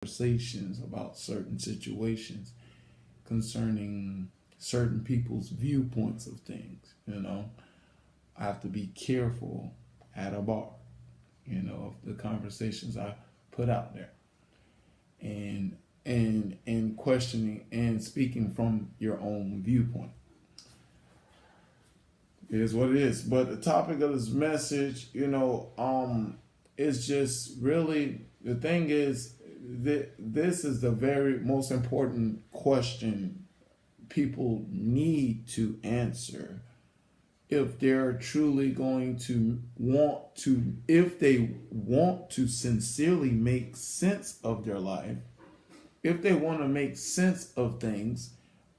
conversations about certain situations concerning certain people's viewpoints of things. I have to be careful at a bar, of the conversations I put out there, and questioning and speaking from your own viewpoint. It is what it is. But the topic of this message, is just really, the thing is that this is the very most important question people need to answer if they're truly going to if they want to sincerely make sense of their life, if they want to make sense of things,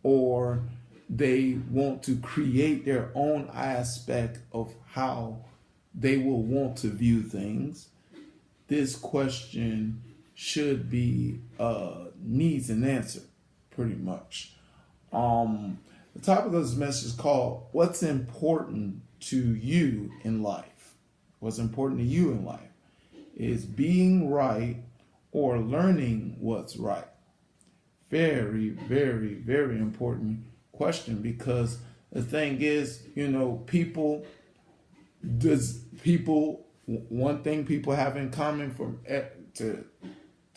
or they want to create their own aspect of how they will want to view things. This question should be needs an answer, pretty much. The topic of this message is called "What's Important to You in Life?" What's important to you in life is being right or learning what's right. Very, very, very important question, because the thing is, one thing people have in common to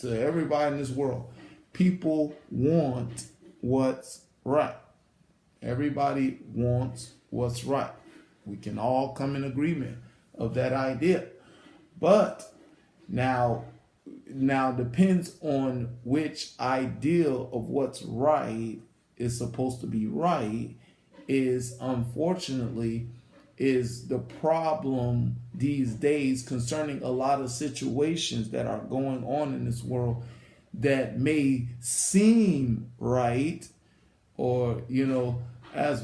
everybody in this world, people want what's right. Everybody wants what's right. We can all come in agreement of that idea. But now depends on which ideal of what's right is supposed to be right, is unfortunately is the problem these days concerning a lot of situations that are going on in this world that may seem right, or as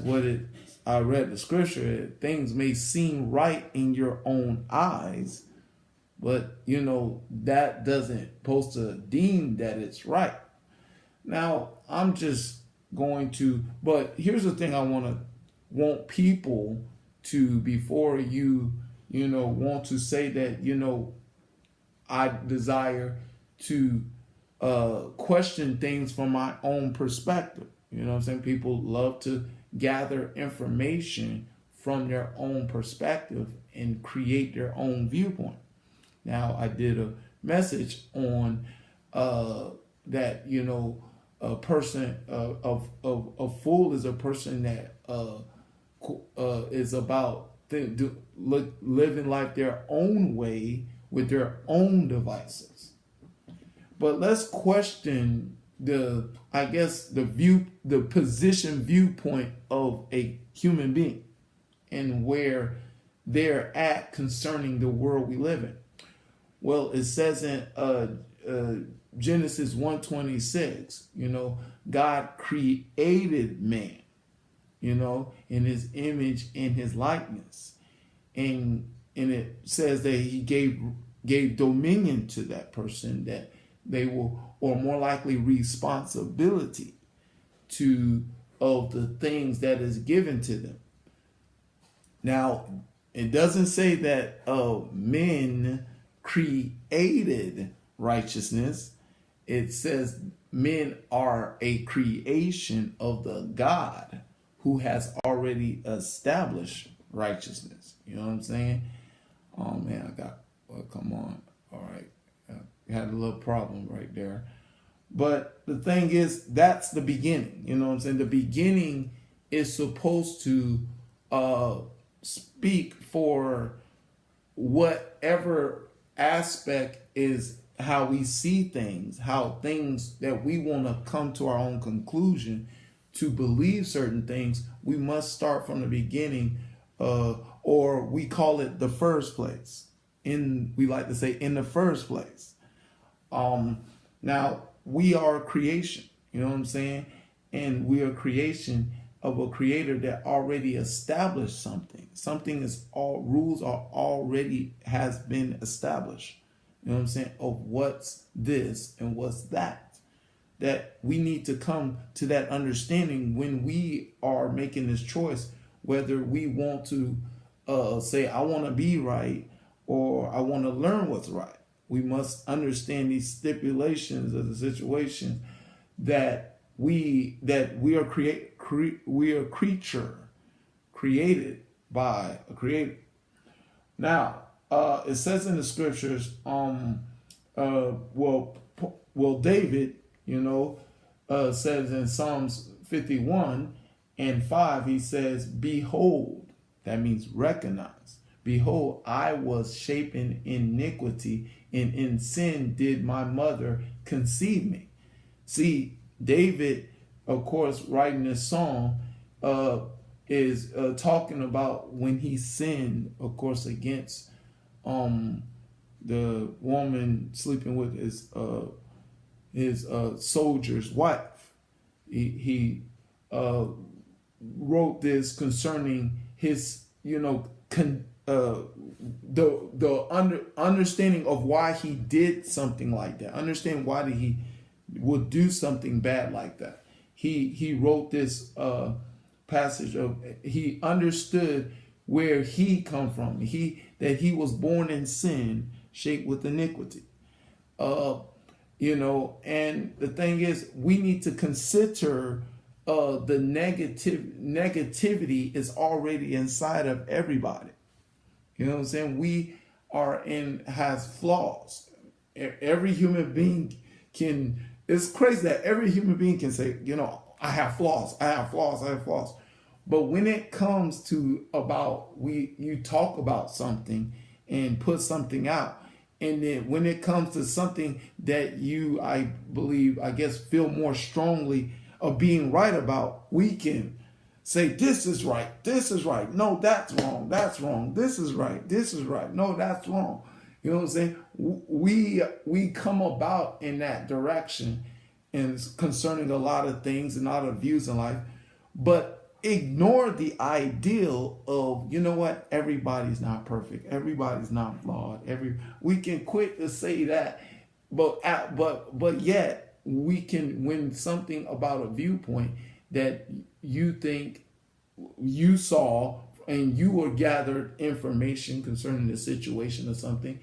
I read the scripture, things may seem right in your own eyes, but that doesn't supposed to deem that it's right. Now I'm just going to, but here's the thing I want people to, before you want to say that I desire to question things from my own perspective. You know what I'm saying? People love to gather information from their own perspective and create their own viewpoint. Now, I did a message on that, a person, a fool is a person that is about living life their own way with their own devices. But let's question the position viewpoint of a human being and where they're at concerning the world we live in. Well, it says in Genesis 1:26, God created man, in his image, in his likeness. And it says that he gave dominion to that person, that they will, or more likely responsibility of the things that is given to them. Now, it doesn't say that men created righteousness. It says men are a creation of the God who has already established righteousness. You know what I'm saying? Oh man, come on. All right. I had a little problem right there. But the thing is, that's the beginning. You know what I'm saying? The beginning is supposed to speak for whatever aspect is how we see things, how things that we want to come to our own conclusion to believe certain things. We must start from the beginning, or we call it the first place. We like to say in the first place. Now we are a creation, you know what I'm saying? And we are a creation of a creator that already established something. Something is rules are already has been established. You know what I'm saying? Of what's this and what's that. That we need to come to that understanding when we are making this choice, whether we want to say, I want to be right, or I want to learn what's right. We must understand these stipulations of the situation that we are we are created by a creator. Now, it says in the scriptures, David, says in Psalms 51:5, he says, "Behold," that means recognize. "Behold, I was shapen in iniquity, and in sin did my mother conceive me." See, David, of course, writing this song, is talking about when he sinned, of course, against the woman sleeping with his soldier's wife. He wrote this concerning his, the understanding of why he did something like that. Understand why he would do something bad like that. He wrote this passage of, he understood where he come from. That he was born in sin, shaped with iniquity. And the thing is, we need to consider the negativity is already inside of everybody. You know what I'm saying? We has flaws. Every human being it's crazy that every human being can say, I have flaws, I have flaws, I have flaws. But when it comes to you talk about something and put something out, and then when it comes to something that you, I guess, feel more strongly of being right about, we can say, this is right, this is right, no, that's wrong, this is right, no, that's wrong. You know what I'm saying? We come about in that direction and concerning a lot of things and a lot of views in life, but ignore the ideal of, everybody's not perfect, everybody's not flawed. We can quit to say that, but yet we can, when something about a viewpoint that you think you saw and you were gathered information concerning the situation or something,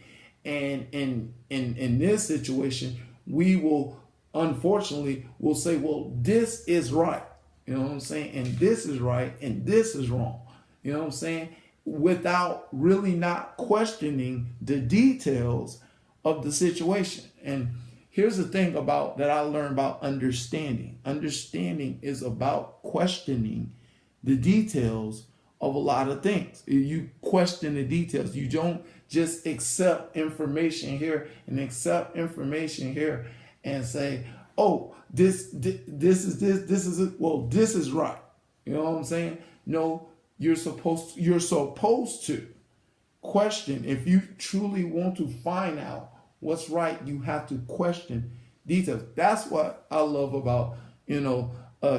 and in this situation, we will unfortunately say, well, this is right. You know what I'm saying? And this is right, and this is wrong. You know what I'm saying? Without really not questioning the details of the situation. And here's the thing that I learned about understanding. Understanding is about questioning the details of a lot of things. You question the details. You don't just accept information here and accept information here and say, oh, this is it. Well, this is right. You know what I'm saying? No, you're supposed to question. If you truly want to find out what's right, you have to question details. That's what I love about,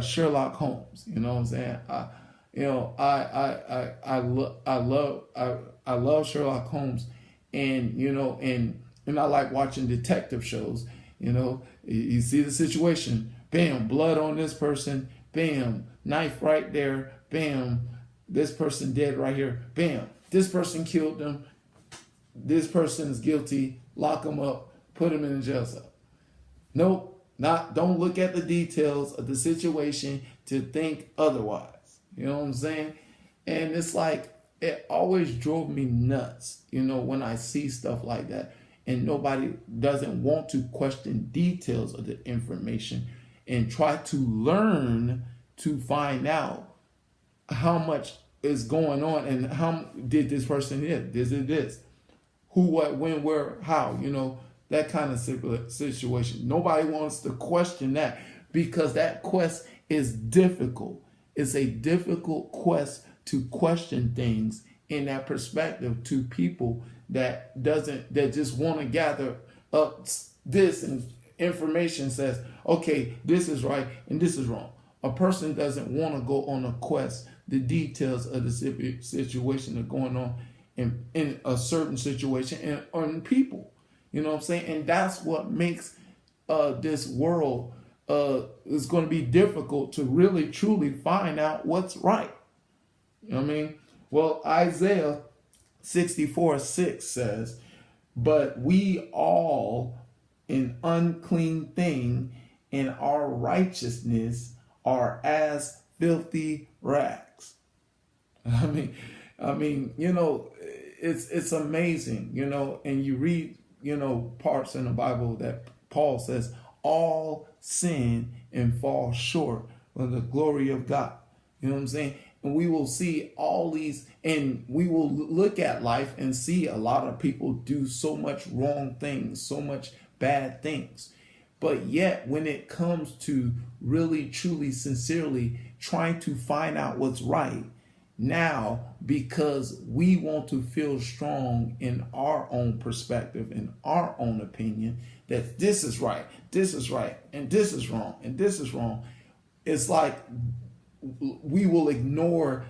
Sherlock Holmes. You know what I'm saying? I love Sherlock Holmes, and I like watching detective shows. You see the situation, bam, blood on this person, bam, knife right there, bam, this person dead right here, bam, this person killed them, this person is guilty, lock them up, put them in a jail cell. Nope, don't look at the details of the situation to think otherwise. You know what I'm saying? And it's like, it always drove me nuts, when I see stuff like that. And nobody doesn't want to question details of the information and try to learn to find out how much is going on and how did this person this, who, what, when, where, how, that kind of situation. Nobody wants to question that because that quest is difficult. It's a difficult quest to question things in that perspective to people that just want to gather up this and information says, okay, this is right and this is wrong. A person doesn't want to go on a quest, the details of the situation that are going on in a certain situation and on people. You know what I'm saying? And that's what makes this world is going to be difficult to really truly find out what's right. You know what I mean? Well, Isaiah 64:6 says, But we all an unclean thing, and our righteousness are as filthy rags. I mean, it's amazing, and you read, parts in the Bible that Paul says all sin and fall short of the glory of God. You know what I'm saying? And we will see all these, and we will look at life and see a lot of people do so much wrong things, so much bad things. But yet, when it comes to really, truly, sincerely trying to find out what's right, now, because we want to feel strong in our own perspective, in our own opinion, that this is right, and this is wrong, and this is wrong, it's like we will ignore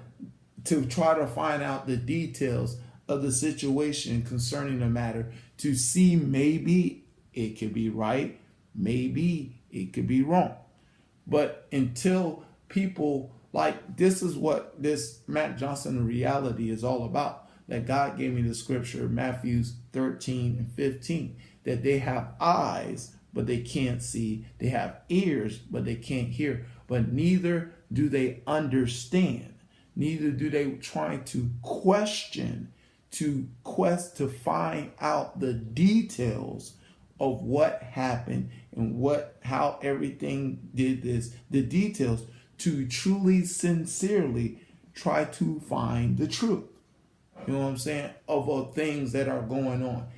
to try to find out the details of the situation concerning the matter to see maybe it could be right, maybe it could be wrong. But until people, like, this is what this Matt Johnson reality is all about. That God gave me the scripture, Matthew 13 and 15, that they have eyes, but they can't see. They have ears, but they can't hear. But neither do they understand. Neither do they try to question, to find out the details of what happened and how everything did this, the details, to truly, sincerely try to find the truth. You know what I'm saying? Of things that are going on.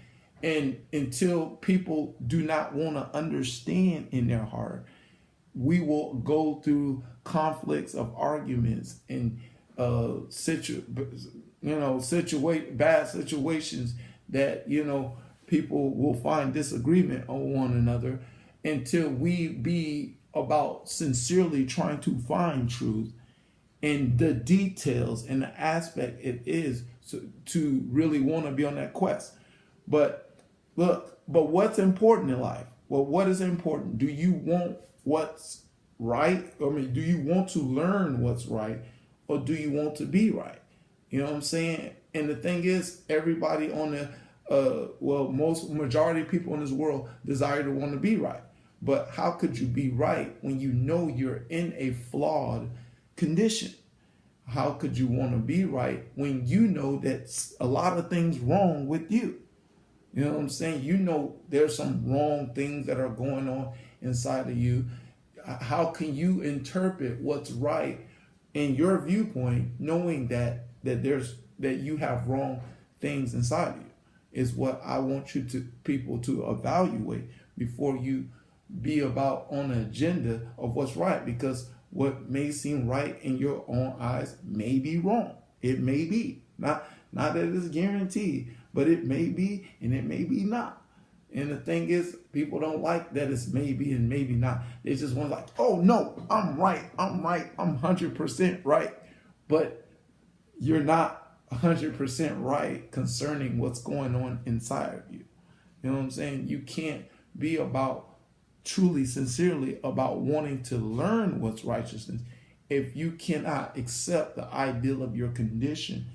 And until people do not want to understand in their heart, we will go through conflicts of arguments and bad situations that, people will find disagreement on one another, until we be about sincerely trying to find truth and the details and the aspect it is to really want to be on that quest. But what's important in life? Well, what is important? Do you want what's right? Do you want to learn what's right, or do you want to be right? You know what I'm saying? And the thing is, everybody on the majority of people in this world desire to want to be right. But how could you be right when you know you're in a flawed condition? How could you want to be right when you know that a lot of things wrong with you? You know what I'm saying? There's some wrong things that are going on inside of you. How can you interpret what's right in your viewpoint, knowing that you have wrong things inside of you? Is what I want people to evaluate before you be about on an agenda of what's right, because what may seem right in your own eyes may be wrong. It may be not that it's guaranteed, but it may be, and it may be not. And the thing is, people don't like that it's maybe and maybe not. They just want, like, oh no, I'm right, I'm 100% right. But you're not 100% right concerning what's going on inside of you. You know what I'm saying? You can't be about truly, sincerely about wanting to learn what's righteousness if you cannot accept the ideal of your condition,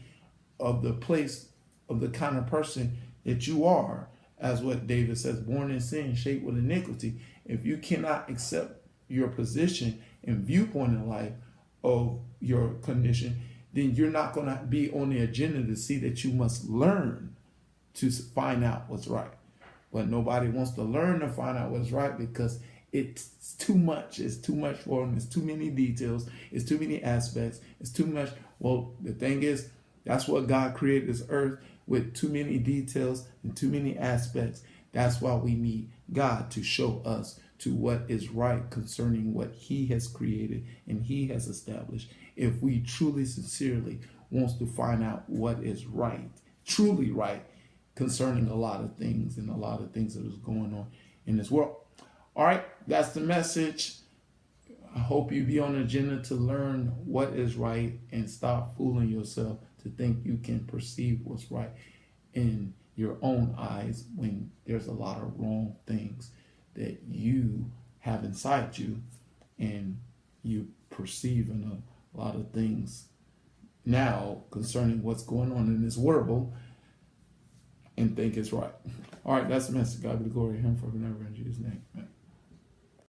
of the place, of the kind of person that you are, as what David says, born in sin, shaped with iniquity. If you cannot accept your position and viewpoint in life of your condition, then you're not going to be on the agenda to see that you must learn to find out what's right. But nobody wants to learn to find out what's right because it's too much. It's too much for them. It's too many details. It's too many aspects. It's too much. Well, the thing is, that's what God created this earth, with too many details and too many aspects. That's why we need God to show us to what is right concerning what He has created and He has established. If we truly, sincerely wants to find out what is right, truly right, concerning a lot of things and a lot of things that is going on in this world. All right, that's the message. I hope you be on the agenda to learn what is right and stop fooling yourself to think you can perceive what's right in your own eyes when there's a lot of wrong things that you have inside you, and you perceiving a lot of things now concerning what's going on in this world and think it's right. All right, that's the message. God be the glory to him for never in Jesus' name. Amen.